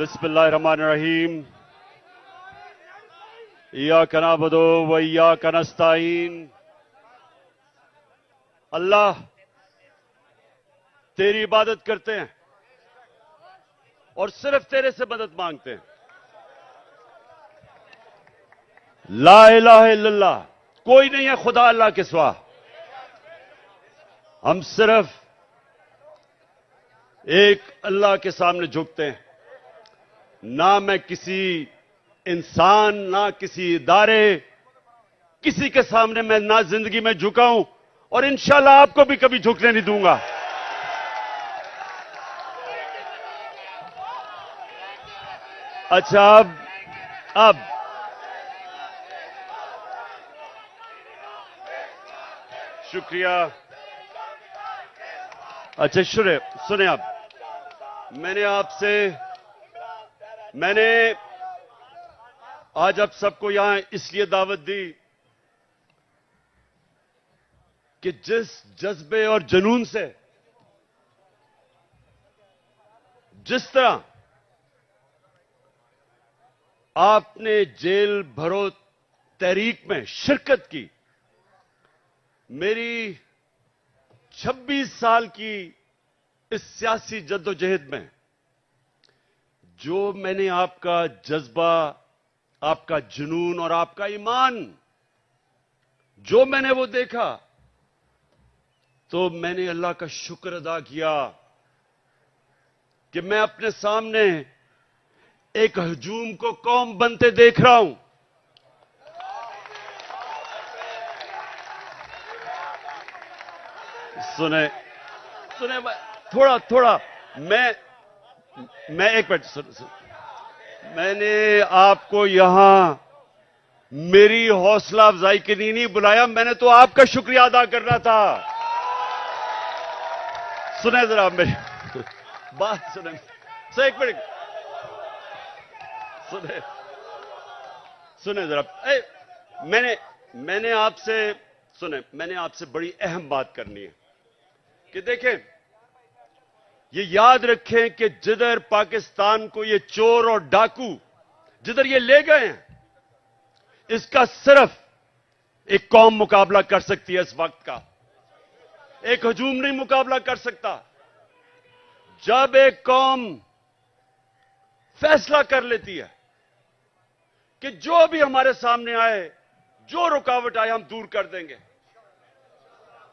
बिस्मिल्लाहिर्रहमानिर्रहीम। इय्याका नअबुदु व इय्याका नस्तईन। अल्लाह, तेरी इबादत करते हैं और सिर्फ तेरे से मदद मांगते हैं। ला इलाहा इल्लल्लाह, कोई नहीं है खुदा अल्लाह के सिवा। हम सिर्फ एक अल्लाह के सामने झुकते हैं। ना मैं किसी इंसान, ना किसी इदारे, किसी के सामने मैं ना जिंदगी में झुका हूं और इंशाल्लाह आपको भी कभी झुकने नहीं दूंगा। अच्छा, अब शुक्रिया। अच्छा सुने आप, मैंने आज आप सबको यहां इसलिए दावत दी कि जिस जज्बे और जुनून से, जिस तरह आपने जेल भरो तहरीक में शिरकत की, मेरी 26 साल की इस सियासी जद्दोजहद में जो मैंने आपका जज्बा, आपका जुनून और आपका ईमान जो मैंने वो देखा, तो मैंने अल्लाह का शुक्र अदा किया कि मैं अपने सामने एक हजूम को कौम बनते देख रहा हूं। सुने थोड़ा मैं एक मिनट सुन। मैंने आपको यहां मेरी हौसला अफजाई के लिए नहीं बुलाया, मैंने तो आपका शुक्रिया अदा करना था। सुने जरा मेरी बात, सुने एक मिनट, सुने जरा। मैंने आपसे बड़ी अहम बात करनी है कि देखें, ये याद रखें कि जिधर पाकिस्तान को ये चोर और डाकू जिधर ये ले गए हैं, इसका सिर्फ एक कौम मुकाबला कर सकती है। इस वक्त का एक हजूम नहीं मुकाबला कर सकता। जब एक कौम फैसला कर लेती है कि जो भी हमारे सामने आए, जो रुकावट आए, हम दूर कर देंगे,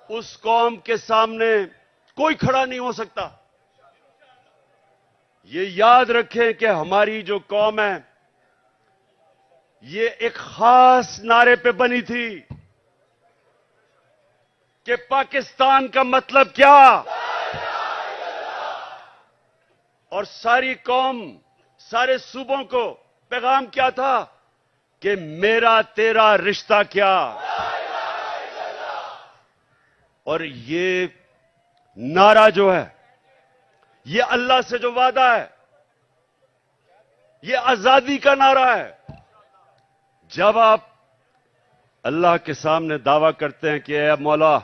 उस कौम के सामने कोई खड़ा नहीं हो सकता। ये याद रखें कि हमारी जो कौम है, ये एक खास नारे पे बनी थी कि पाकिस्तान का मतलब क्या, और सारी कौम, सारे सूबों को पैगाम क्या था कि मेरा तेरा रिश्ता क्या। और ये नारा जो है, ये अल्लाह से जो वादा है, ये आजादी का नारा है। जब आप अल्लाह के सामने दावा करते हैं कि ए मौला,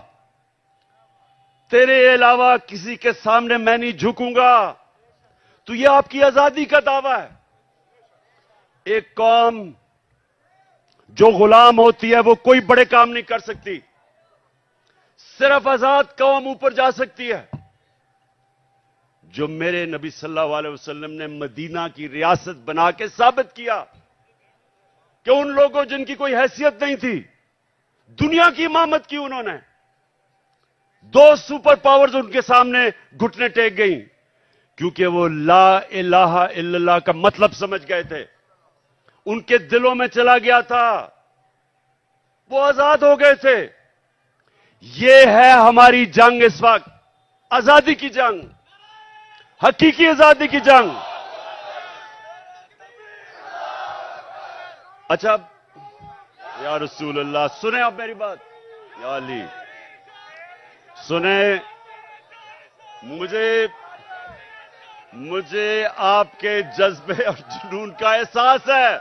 तेरे अलावा किसी के सामने मैं नहीं झुकूंगा, तो ये आपकी आजादी का दावा है। एक कौम जो गुलाम होती है वो कोई बड़े काम नहीं कर सकती, सिर्फ आजाद कौम ऊपर जा सकती है। जो मेरे नबी सल्लल्लाहु अलैहि वसल्लम ने मदीना की रियासत बना के साबित किया कि उन लोगों जिनकी कोई हैसियत नहीं थी, दुनिया की इमामत की उन्होंने। 2 सुपर पावर्स उनके सामने घुटने टेक गई, क्योंकि वो ला इलाहा इल्लल्लाह का मतलब समझ गए थे, उनके दिलों में चला गया था, वो आजाद हो गए थे। ये है हमारी जंग इस वक्त, आजादी की जंग, हकीकी आजादी की जंग। अच्छा या रसूल अल्लाह, सुने आप मेरी बात, या अली सुने। मुझे आपके जज्बे और जुनून का एहसास है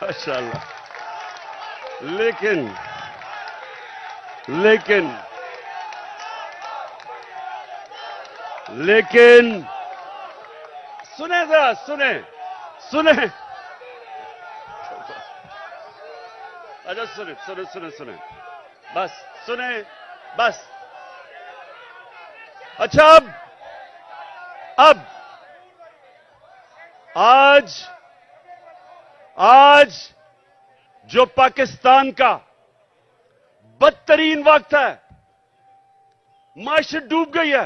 माशाअल्लाह। लेकिन सुने जरा, सुने सुने, अच्छा सुने सुने सुने सुने, बस सुने, बस। अच्छा अब आज जो पाकिस्तान का बदतरीन वक्त है, माशरत डूब गई है,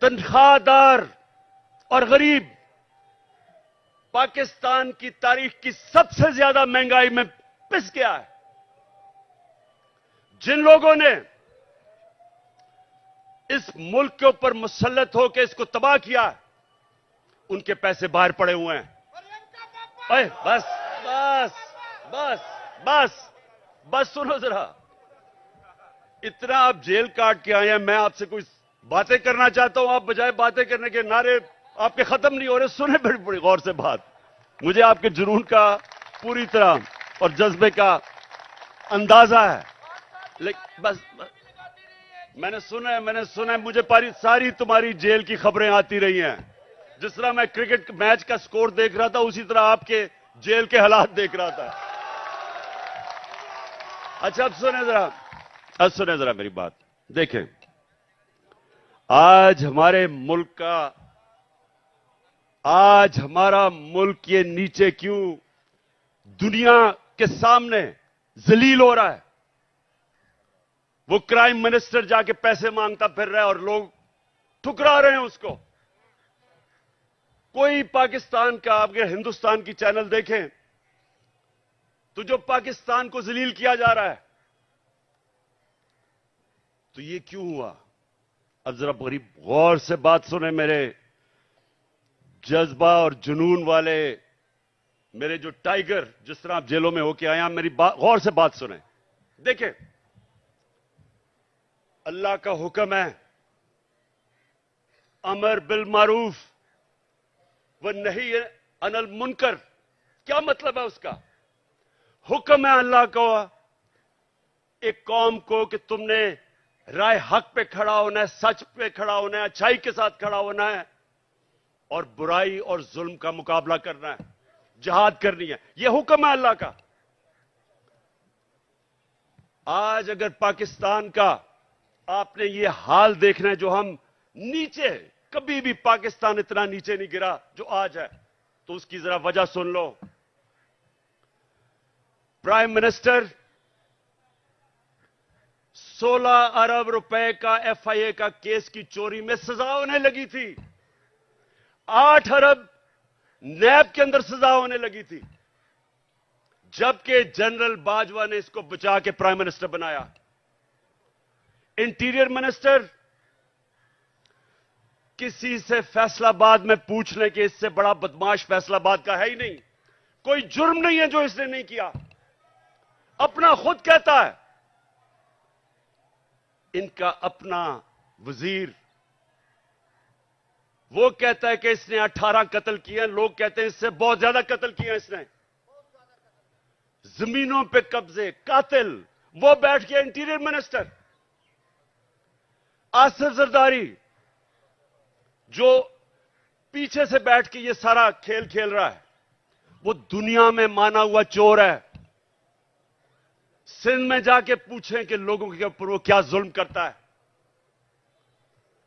तनख्वाहदार और गरीब पाकिस्तान की तारीख की सबसे ज्यादा महंगाई में पिस गया है। जिन लोगों ने इस मुल्क के ऊपर मुसल्लत होकर इसको तबाह किया, उनके पैसे बाहर पड़े हुए हैं। अरे बस बस बस बस बस, सुनो जरा, इतना आप जेल काट के आए हैं, मैं आपसे कुछ बातें करना चाहता हूं, आप बजाय बातें करने के नारे आपके खत्म नहीं हो रहे। सुने बड़ी बड़ी गौर से बात, मुझे आपके जुनून का पूरी तरह और जज्बे का अंदाजा है, लेकिन बस मैंने सुना है, मुझे सारी तुम्हारी जेल की खबरें आती रही हैं। जिस तरह मैं क्रिकेट मैच का स्कोर देख रहा था, उसी तरह आपके जेल के हालात देख रहा था। अच्छा अब सुने जरा मेरी बात। देखें, आज हमारा मुल्क ये नीचे क्यों दुनिया के सामने जलील हो रहा है? वो क्राइम मिनिस्टर जाके पैसे मांगता फिर रहा है और लोग ठुकरा रहे हैं उसको। कोई पाकिस्तान का, आपके हिंदुस्तान की चैनल देखें तो जो पाकिस्तान को जलील किया जा रहा है, तो ये क्यों हुआ? अब जरा बड़ी गौर से बात सुने, मेरे जज्बा और जुनून वाले, मेरे जो टाइगर, जिस तरह आप जेलों में होके आए हैं, मेरी गौर से बात सुने। देखें, अल्लाह का हुक्म है, अमर बिल मारूफ व नही अनिल मुनकर। क्या मतलब है उसका? हुक्म है अल्लाह को एक कौम को कि तुमने राय हक पे खड़ा होना है, सच पे खड़ा होना है, अच्छाई के साथ खड़ा होना है और बुराई और जुल्म का मुकाबला करना है, जिहाद करनी है। यह हुक्म है अल्लाह का। आज अगर पाकिस्तान का आपने ये हाल देखना है, जो हम नीचे, कभी भी पाकिस्तान इतना नीचे नहीं गिरा जो आज है, तो उसकी जरा वजह सुन लो। प्राइम मिनिस्टर 16 अरब रुपए का एफआईए का केस की चोरी में सजा होने लगी थी। 8 अरब नैब के अंदर सजा होने लगी थी, जबकि जनरल बाजवा ने इसको बचा के प्राइम मिनिस्टर बनाया। इंटीरियर मिनिस्टर किसी से फैसलाबाद में पूछ लें कि इससे बड़ा बदमाश फैसलाबाद का है ही नहीं। कोई जुर्म नहीं है जो इसने नहीं किया, अपना खुद कहता है। इनका अपना वजीर वो कहता है कि इसने 18 कत्ल किए हैं, लोग कहते हैं इससे बहुत ज्यादा कत्ल किए हैं इसने। जमीनों पे कब्जे, कातिल, वो बैठ गया इंटीरियर मिनिस्टर। आसिफ जरदारी जो पीछे से बैठ के ये सारा खेल खेल रहा है, वो दुनिया में माना हुआ चोर है। सिंध में जाके पूछें कि लोगों के ऊपर वो क्या जुल्म करता है,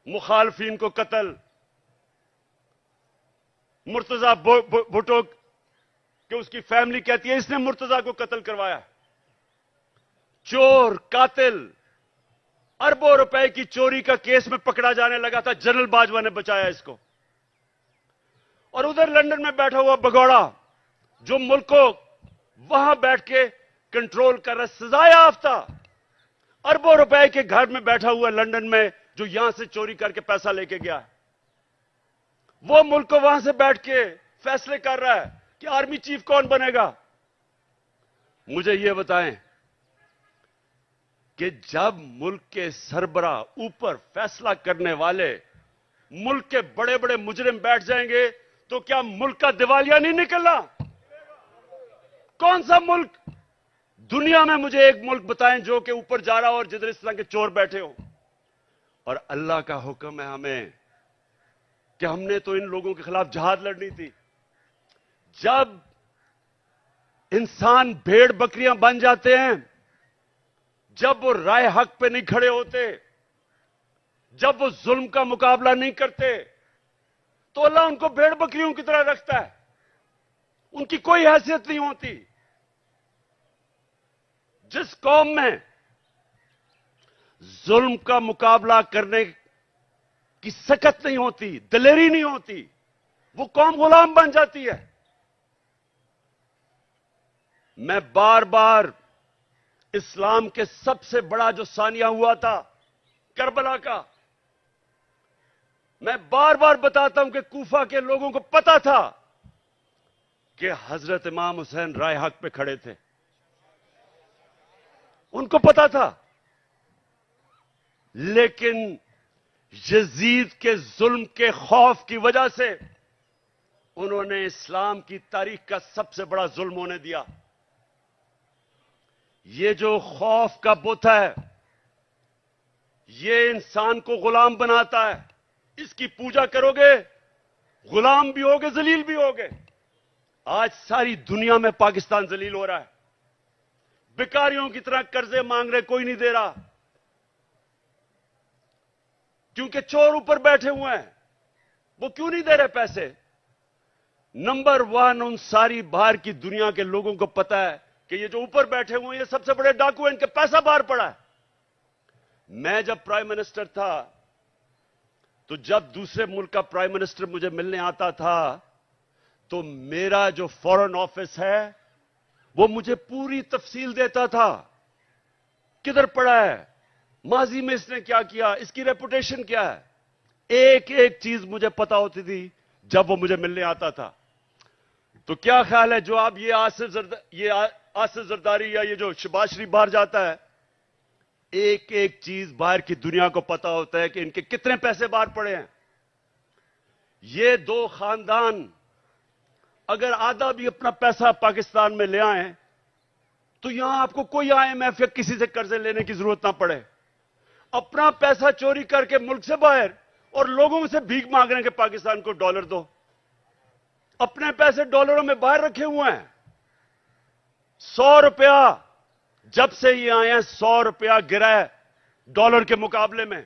मुखालफिन को कत्ल, मुर्तजा भुट्टो कि उसकी फैमिली कहती है इसने मुर्तजा को कत्ल करवाया। चोर, कातिल, अरबों रुपए की चोरी का केस में पकड़ा जाने लगा था, जनरल बाजवा ने बचाया इसको। और उधर लंदन में बैठा हुआ भगौड़ा जो मुल्क को वहां बैठ के कंट्रोल कर रहा, सजाए याफ्ता, अरबों रुपए के घर में बैठा हुआ लंदन में, जो यहां से चोरी करके पैसा लेके गया, वो मुल्क को वहां से बैठ के फैसले कर रहा है कि आर्मी चीफ कौन बनेगा। मुझे यह बताएं कि जब मुल्क के सरबरा, ऊपर फैसला करने वाले मुल्क के बड़े बड़े मुजरिम बैठ जाएंगे, तो क्या मुल्क का दिवालिया नहीं निकलना? कौन सा मुल्क दुनिया में, मुझे एक मुल्क बताएं जो कि ऊपर जा रहा हो और जिधर इस तरह के चोर बैठे हो। और अल्लाह का हुक्म है हमें कि हमने तो इन लोगों के खिलाफ जहाद लड़नी थी। जब इंसान भेड़ बकरियां बन जाते हैं, जब वो राय हक पे नहीं खड़े होते, जब वो जुल्म का मुकाबला नहीं करते, तो अल्लाह उनको भेड़ बकरियों की तरह रखता है। उनकी कोई हैसियत नहीं होती। जिस कौम में जुल्म का मुकाबला करने की सकत नहीं होती, दिलेरी नहीं होती, वो कौम गुलाम बन जाती है। मैं बार बार इस्लाम के सबसे बड़ा जो सानिया हुआ था करबला का, मैं बार बार बताता हूं कि कूफा के लोगों को पता था कि हजरत इमाम हुसैन राय हक पे खड़े थे। उनको पता था, लेकिन यजीद के जुल्म के खौफ की वजह से उन्होंने इस्लाम की तारीख का सबसे बड़ा जुल्म होने दिया। ये जो खौफ का बुत है, ये इंसान को गुलाम बनाता है। इसकी पूजा करोगे, गुलाम भी होगे, जलील भी होगे। आज सारी दुनिया में पाकिस्तान जलील हो रहा है। भिखारियों की तरह कर्जे मांग रहे, कोई नहीं दे रहा, क्योंकि चोर ऊपर बैठे हुए हैं। वो क्यों नहीं दे रहे पैसे? नंबर वन, उन सारी बाहर की दुनिया के लोगों को पता है कि ये जो ऊपर बैठे हुए हैं, ये सबसे बड़े डाकू हैं, इनके पैसा बाहर पड़ा है। मैं जब प्राइम मिनिस्टर था, तो जब दूसरे मुल्क का प्राइम मिनिस्टर मुझे मिलने आता था, तो मेरा जो फॉरेन ऑफिस है वो मुझे पूरी तफसील देता था। किधर पड़ा है, माजी में इसने क्या किया, इसकी रेपुटेशन क्या है, एक एक चीज मुझे पता होती थी जब वो मुझे मिलने आता था। तो क्या ख्याल है, जो आप ये आसिफ जरदारी या ये जो शहबाज शरीफ बाहर जाता है, एक एक चीज बाहर की दुनिया को पता होता है कि इनके कितने पैसे बाहर पड़े हैं। ये दो खानदान अगर आधा भी अपना पैसा पाकिस्तान में ले आए, तो यहां आपको कोई आईएमएफ या किसी से कर्जे लेने की जरूरत ना पड़े। अपना पैसा चोरी करके मुल्क से बाहर और लोगों से भीख मांग रहे हैं कि पाकिस्तान को डॉलर दो। अपने पैसे डॉलरों में बाहर रखे हुए हैं। 100 रुपया जब से ये आए हैं, 100 रुपया गिरा है डॉलर के मुकाबले में।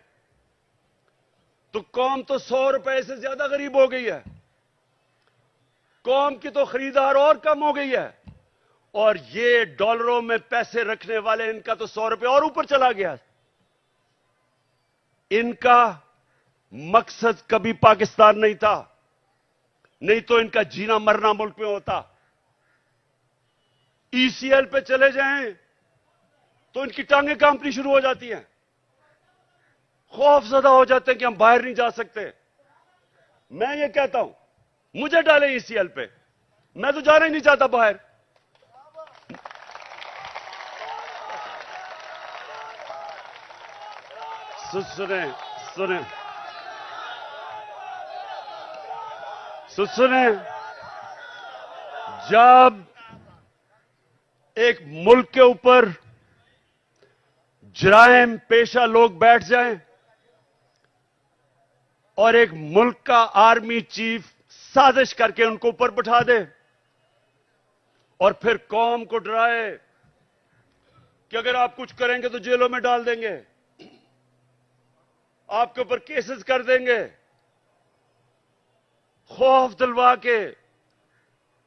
तो कौम तो 100 रुपए से ज्यादा गरीब हो गई है। कौम की तो खरीदार और कम हो गई है, और ये डॉलरों में पैसे रखने वाले, इनका तो 100 रुपए और ऊपर चला गया। इनका मकसद कभी पाकिस्तान नहीं था, नहीं तो इनका जीना मरना मुल्क में होता। ईसीएल पे चले जाएं तो इनकी टांगें कांपनी शुरू हो जाती हैं, खौफजदा हो जाते हैं कि हम बाहर नहीं जा सकते। मैं ये कहता हूं, मुझे डाले ईसीएल पे, मैं तो जाना ही नहीं चाहता बाहर। सुने सुने सुने, जब एक मुल्क के ऊपर जराइम पेशा लोग बैठ जाएं और एक मुल्क का आर्मी चीफ साजिश करके उनको ऊपर बिठा दे और फिर कौम को डराए कि अगर आप कुछ करेंगे तो जेलों में डाल देंगे, आपके ऊपर केसेस कर देंगे, खौफ दिलवा के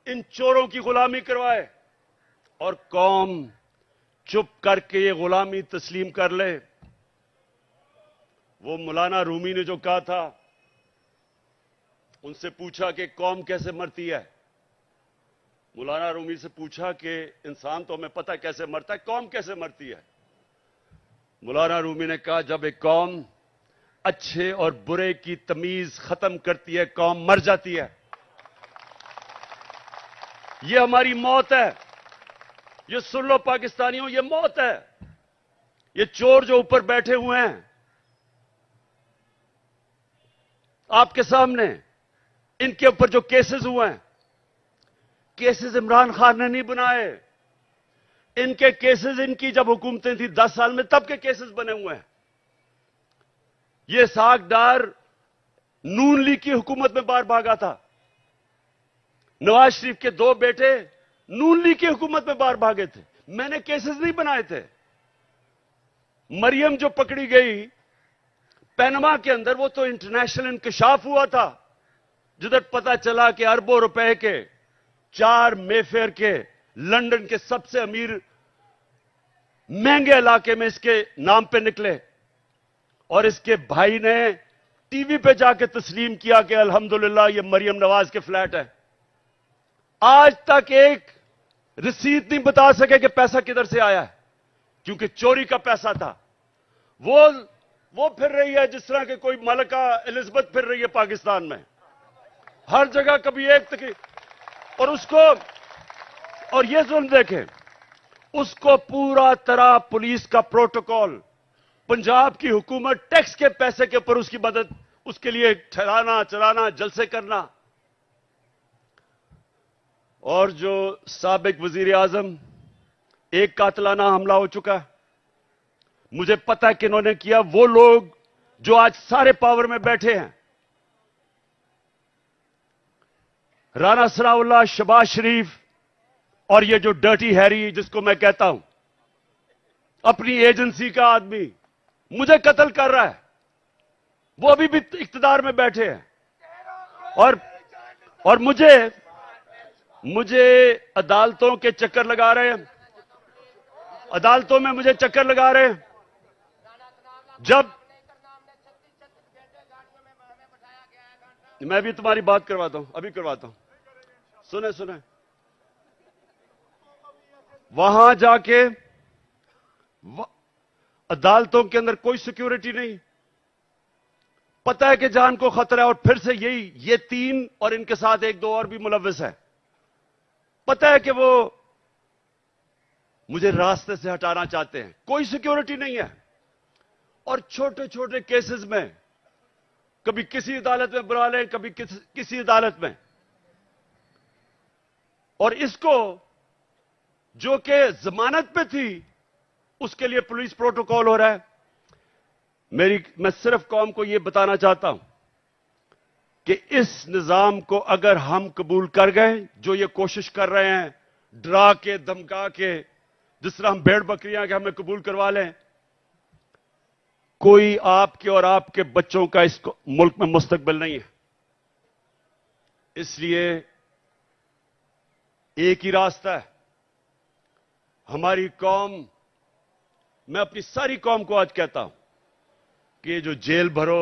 इन चोरों की गुलामी करवाए, और कौम चुप करके ये गुलामी तस्लीम कर ले। वो मौलाना रूमी ने जो कहा था, उनसे पूछा कि कौम कैसे मरती है। मौलाना रूमी से पूछा कि इंसान तो हमें पता है कैसे मरता है, कौम कैसे मरती है। मौलाना रूमी ने कहा, जब एक कौम अच्छे और बुरे की तमीज खत्म करती है, कौम मर जाती है। ये हमारी मौत है। ये सुन लो पाकिस्तानियों, ये मौत है। ये चोर जो ऊपर बैठे हुए हैं आपके सामने, इनके ऊपर जो केसेस हुए हैं, केसेस इमरान खान ने नहीं बनाए। इनके केसेस, इनकी जब हुकूमतें थी 10 साल में, तब के केसेस बने हुए हैं। ये साग डार नून लीग की हुकूमत में बाहर भागा था। नवाज शरीफ के 2 बेटे नून लीग की हुकूमत में बाहर भागे थे। मैंने केसेस नहीं बनाए थे। मरियम जो पकड़ी गई पनामा के अंदर, वो तो इंटरनेशनल इंकशाफ हुआ था, जिधर पता चला कि अरबों रुपए के 4 मेफेयर के लंदन के सबसे अमीर महंगे इलाके में इसके नाम पे निकले, और इसके भाई ने टीवी पे जाके तस्लीम किया कि अल्हम्दुलिल्लाह ये मरियम नवाज के फ्लैट है। आज तक एक रसीद नहीं बता सके कि पैसा किधर से आया है, क्योंकि चोरी का पैसा था। वो फिर रही है जिस तरह के कोई मलका एलिजाबेथ फिर रही है पाकिस्तान में, हर जगह कभी एक तक। और ये जुल्म देखें, उसको पूरा तरह पुलिस का प्रोटोकॉल, पंजाब की हुकूमत टैक्स के पैसे के ऊपर उसकी मदद, उसके लिए ठहराना चलाना, जलसे करना। और जो साबिक वजीर आजम, एक कातलाना हमला हो चुका है, मुझे पता है कि इन्होंने किया। वो लोग जो आज सारे पावर में बैठे हैं, राना सनाउल्लाह, शहबाज शरीफ, और ये जो डर्टी हैरी जिसको मैं कहता हूं, अपनी एजेंसी का आदमी मुझे कत्ल कर रहा है। वो अभी भी इख्तिदार में बैठे हैं, और मुझे अदालतों के चक्कर लगा रहे हैं, अदालतों में मुझे चक्कर लगा रहे हैं। जब मैं भी तुम्हारी बात करवाता हूं, अभी करवाता हूं, सुने। वहां जाके अदालतों के अंदर कोई सिक्योरिटी नहीं, पता है कि जान को खतरा है। और फिर से ये 3 और इनके साथ 1-2 और भी मुलव्विस है, पता है कि वो मुझे रास्ते से हटाना चाहते हैं, कोई सिक्योरिटी नहीं है। और छोटे छोटे केसेस में कभी किसी अदालत में बुला लें, कभी किसी अदालत में। और इसको जो कि जमानत पे थी, उसके लिए पुलिस प्रोटोकॉल हो रहा है। मैं सिर्फ कौम को यह बताना चाहता हूं कि इस निजाम को अगर हम कबूल कर गए, जो ये कोशिश कर रहे हैं डरा के धमका के, जिस तरह हम भेड़ बकरियां के हमें कबूल करवा लें, कोई आपके और आपके बच्चों का इस मुल्क में मुस्तकबिल नहीं है। इसलिए एक ही रास्ता है। हमारी कौम, मैं अपनी सारी कौम को आज कहता हूं कि ये जो जेल भरो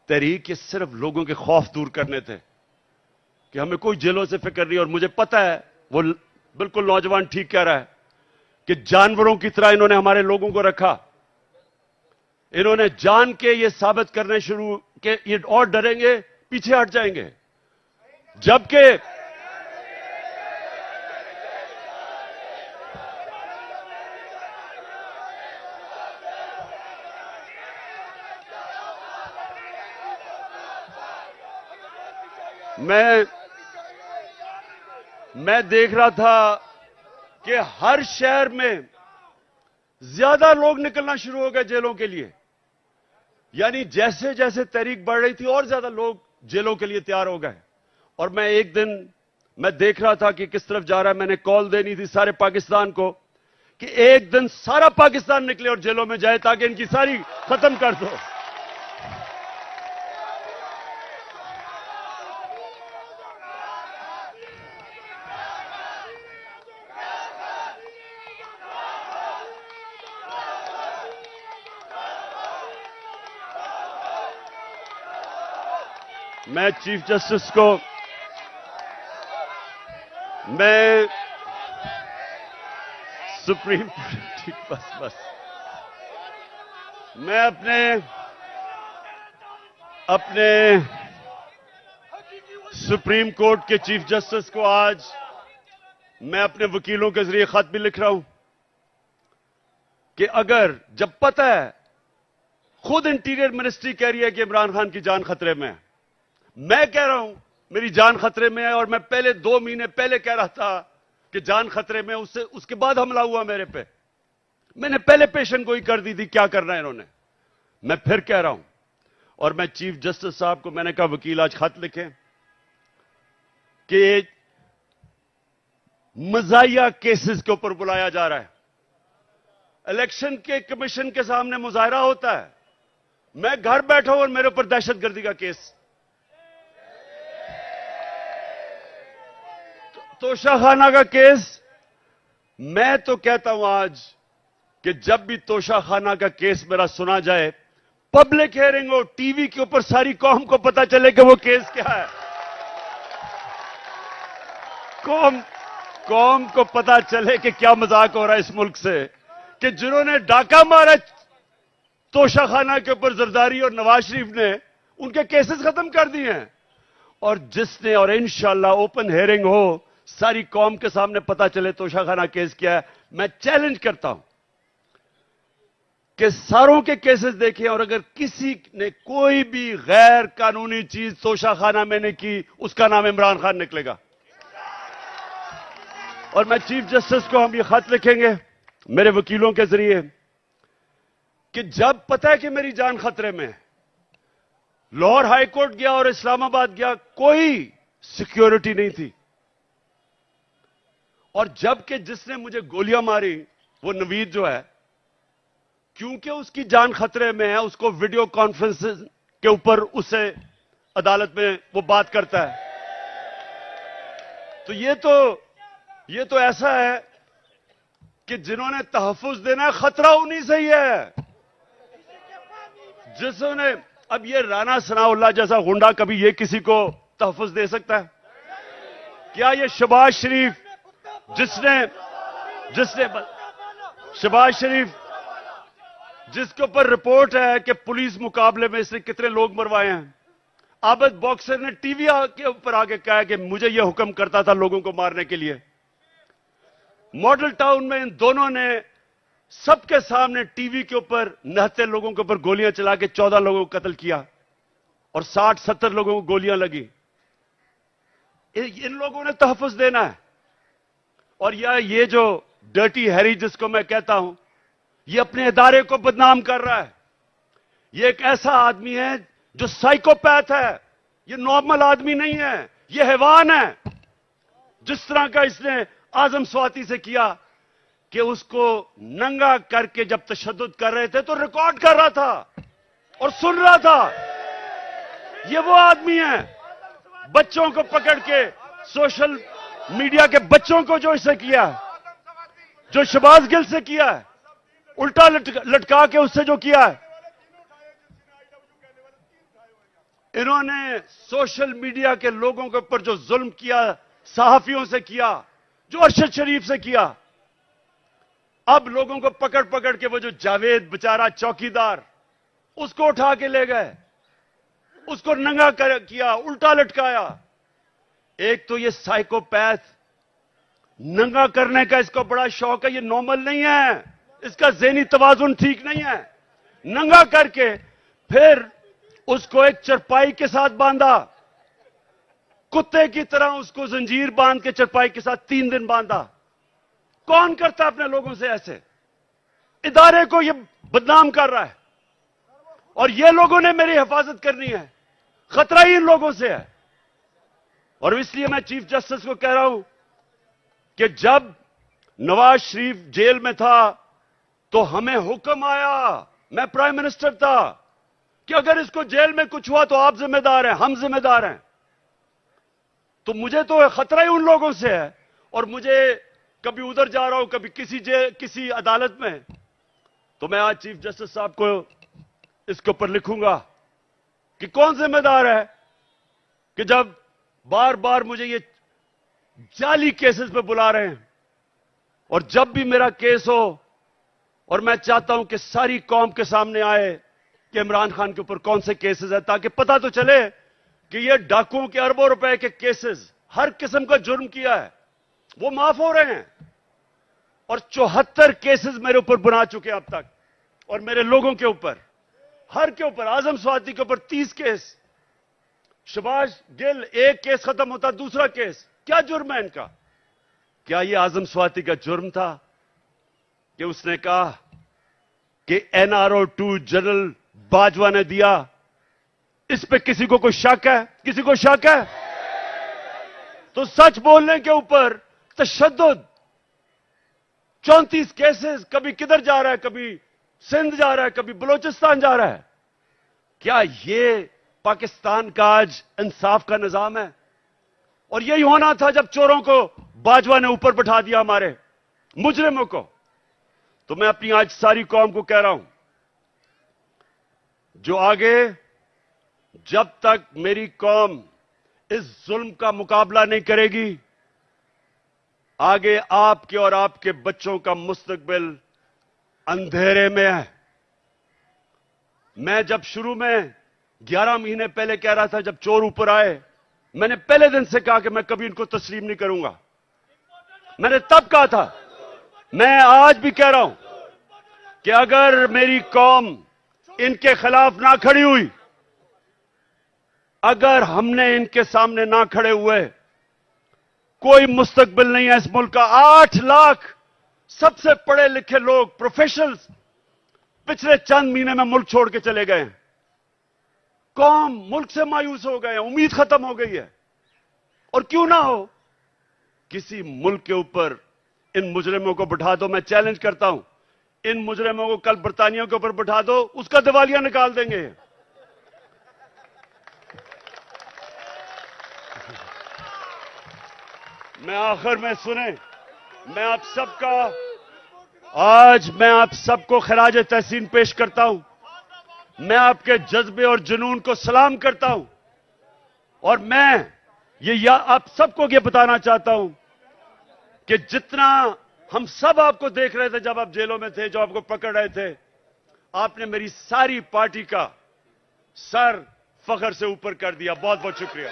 तहरीक, ये सिर्फ लोगों के खौफ दूर करने थे कि हमें कोई जेलों से फिक्र नहीं। और मुझे पता है, वो बिल्कुल नौजवान ठीक कह रहा है कि जानवरों की तरह इन्होंने हमारे लोगों को रखा। इन्होंने जान के ये साबित करने शुरू के ये और डरेंगे, पीछे हट जाएंगे। जबकि मैं देख रहा था कि हर शहर में ज्यादा लोग निकलना शुरू हो गए जेलों के लिए। यानी जैसे जैसे तहरीक बढ़ रही थी, और ज्यादा लोग जेलों के लिए तैयार हो गए। और मैं एक दिन मैं देख रहा था कि किस तरफ जा रहा है। मैंने कॉल देनी थी सारे पाकिस्तान को कि एक दिन सारा पाकिस्तान निकले और जेलों में जाए, ताकि इनकी सारी खत्म कर दो। मैं चीफ जस्टिस को, मैं सुप्रीम, ठीक, बस मैं अपने सुप्रीम कोर्ट के चीफ जस्टिस को आज मैं अपने वकीलों के जरिए खत भी लिख रहा हूं कि अगर, जब पता है, खुद इंटीरियर मिनिस्ट्री कह रही है कि इमरान खान की जान खतरे में है, मैं कह रहा हूं मेरी जान खतरे में है, और मैं पहले 2 महीने पहले कह रहा था कि जान खतरे में, उसके बाद हमला हुआ मेरे पे। मैंने पहले पेशन गोई कर दी थी क्या करना है इन्होंने। मैं फिर कह रहा हूं, और मैं चीफ जस्टिस साहब को मैंने कहा वकील आज खत लिखें कि मजाहिया केसेस के ऊपर बुलाया जा रहा है। इलेक्शन के कमीशन के सामने मुजाहरा होता है, मैं घर बैठा हूं और मेरे ऊपर दहशतगर्दी का केस, तोशाखाना का केस। मैं तो कहता हूं आज कि जब भी तोशाखाना का केस मेरा सुना जाए, पब्लिक हियरिंग हो, टीवी के ऊपर सारी कौम को पता चले कि वो केस क्या है, कौम को पता चले कि क्या मजाक हो रहा है इस मुल्क से, कि जिन्होंने डाका मारा तोशाखाना के ऊपर जरदारी और नवाज शरीफ ने, उनके केसेस खत्म कर दिए हैं। और जिसने, और इंशाल्लाह ओपन हियरिंग हो, सारी कौम के सामने पता चले तोशाखाना केस क्या है। मैं चैलेंज करता हूं कि सारों के केसेस देखें और अगर किसी ने कोई भी गैर कानूनी चीज तोशाखाना में ने की, उसका नाम इमरान खान निकलेगा। और मैं चीफ जस्टिस को हम ये खत लिखेंगे मेरे वकीलों के जरिए कि जब पता है कि मेरी जान खतरे में है, लाहौर हाई कोर्ट गया और इस्लामाबाद गया, कोई सिक्योरिटी नहीं थी, और जबकि जिसने मुझे गोलियां मारी वो नवीद जो है, क्योंकि उसकी जान खतरे में है, उसको वीडियो कॉन्फ्रेंस के ऊपर उससे अदालत में वो बात करता है। तो ये तो ऐसा है कि जिन्होंने तहफ्फुज देना है, खतरा उन्हीं से ही है जिसने, अब ये राना सनाउल्लाह जैसा गुंडा कभी ये किसी को तहफ्फुज दे सकता है क्या? ये शहबाज शरीफ जिसने शहबाज शरीफ जिसके ऊपर रिपोर्ट है कि पुलिस मुकाबले में इसने कितने लोग मरवाए हैं, आबद बॉक्सर ने टीवी के ऊपर आके कहा कि मुझे यह हुक्म करता था लोगों को मारने के लिए। मॉडल टाउन में इन दोनों ने सबके सामने टीवी के ऊपर नहते लोगों के ऊपर गोलियां चला के 14 लोगों को कत्ल किया और 60-70 लोगों को गोलियां लगी। इन लोगों ने तहफ्फुज देना है। और ये जो डर्टी हैरी जिसको मैं कहता हूं, ये अपने इदारे को बदनाम कर रहा है। ये एक ऐसा आदमी है जो साइकोपैथ है, ये नॉर्मल आदमी नहीं है, ये हैवान है। जिस तरह का इसने आजम स्वाति से किया कि उसको नंगा करके जब तशद्दुद कर रहे थे तो रिकॉर्ड कर रहा था और सुन रहा था। ये वो आदमी है, बच्चों को पकड़ के, सोशल मीडिया के बच्चों को जो इसे किया, जो शहबाज गिल से किया है, उल्टा लटका के उससे जो किया है, इन्होंने सोशल मीडिया के लोगों के ऊपर जो जुल्म किया, सहाफियों से किया, जो अरशद शरीफ से किया, अब लोगों को पकड़ पकड़ के वो जो जावेद बेचारा चौकीदार, उसको उठा के ले गए, उसको नंगा किया, उल्टा लटकाया। एक तो ये साइकोपैथ, नंगा करने का इसको बड़ा शौक है, ये नॉर्मल नहीं है, इसका ज़हनी तवाजुन ठीक नहीं है। नंगा करके फिर उसको एक चरपाई के साथ बांधा, कुत्ते की तरह उसको जंजीर बांध के चरपाई के साथ 3 दिन बांधा। कौन करता है अपने लोगों से ऐसे? इदारे को ये बदनाम कर रहा है और ये लोगों ने मेरी हिफाजत करनी है, खतरा ही इन लोगों से है। और इसलिए मैं चीफ जस्टिस को कह रहा हूं कि जब नवाज शरीफ जेल में था तो हमें हुक्म आया, मैं प्राइम मिनिस्टर था, कि अगर इसको जेल में कुछ हुआ तो आप जिम्मेदार हैं, हम जिम्मेदार हैं। तो मुझे तो खतरा ही उन लोगों से है। और मुझे कभी उधर जा रहा हूं, कभी किसी अदालत में, तो मैं आज चीफ जस्टिस साहब को इसके ऊपर लिखूंगा कि कौन जिम्मेदार है कि जब बार बार मुझे ये जाली केसेस पे बुला रहे हैं। और जब भी मेरा केस हो, और मैं चाहता हूं कि सारी कौम के सामने आए कि इमरान खान के ऊपर कौन से केसेस है, ताकि पता तो चले कि ये डाकुओं के अरबों रुपए के केसेस, हर किस्म का जुर्म किया है, वो माफ हो रहे हैं। और 74 केसेस मेरे ऊपर बना चुके अब तक, और मेरे लोगों के ऊपर, हर के ऊपर, आजम स्वाति के ऊपर 30 केस, शहबाज गिल एक केस खत्म होता दूसरा केस। क्या जुर्म है इनका? क्या ये आजम स्वाति का जुर्म था कि उसने कहा कि NRO 2 जनरल बाजवा ने दिया इस पे किसी को कोई शक है? किसी को शक है? तो सच बोलने के ऊपर तशद्दुद, 34 केसेस, कभी किधर जा रहा है, कभी सिंध जा रहा है, कभी बलूचिस्तान जा रहा है। क्या ये पाकिस्तान का आज इंसाफ का निजाम है? और यही होना था जब चोरों को बाजवा ने ऊपर बैठा दिया, हमारे मुजरिमों को। तो मैं अपनी आज सारी कौम को कह रहा हूं, जो आगे जब तक मेरी कौम इस जुल्म का मुकाबला नहीं करेगी, आगे आपके और आपके बच्चों का मुस्तकबिल अंधेरे में है। मैं जब शुरू में 11 महीने पहले कह रहा था, जब चोर ऊपर आए, मैंने पहले दिन से कहा कि मैं कभी इनको तस्लीम नहीं करूंगा। मैंने तब कहा था, मैं आज भी कह रहा हूं कि अगर मेरी कौम इनके खिलाफ ना खड़ी हुई, अगर हमने इनके सामने ना खड़े हुए, कोई मुस्तकबिल नहीं है इस मुल्क का। 8 लाख सबसे पढ़े लिखे लोग, प्रोफेशनल्स, पिछले चंद महीने में मुल्क छोड़ के चले गए हैं। कौम मुल्क से मायूस हो गए हैं, उम्मीद खत्म हो गई है। और क्यों ना हो, किसी मुल्क के ऊपर इन मुजरिमों को बिठा दो। मैं चैलेंज करता हूं, इन मुजरिमों को कल बरतानिया के ऊपर बिठा दो, उसका दिवालिया निकाल देंगे। मैं आखिर में सुने, मैं आप सबको खराज तहसीन पेश करता हूं। मैं आपके जज्बे और जुनून को सलाम करता हूं। और मैं आप सबको ये बताना चाहता हूं कि जितना हम सब आपको देख रहे थे जब आप जेलों में थे, जो आपको पकड़ रहे थे, आपने मेरी सारी पार्टी का सर फख्र से ऊपर कर दिया। बहुत बहुत शुक्रिया।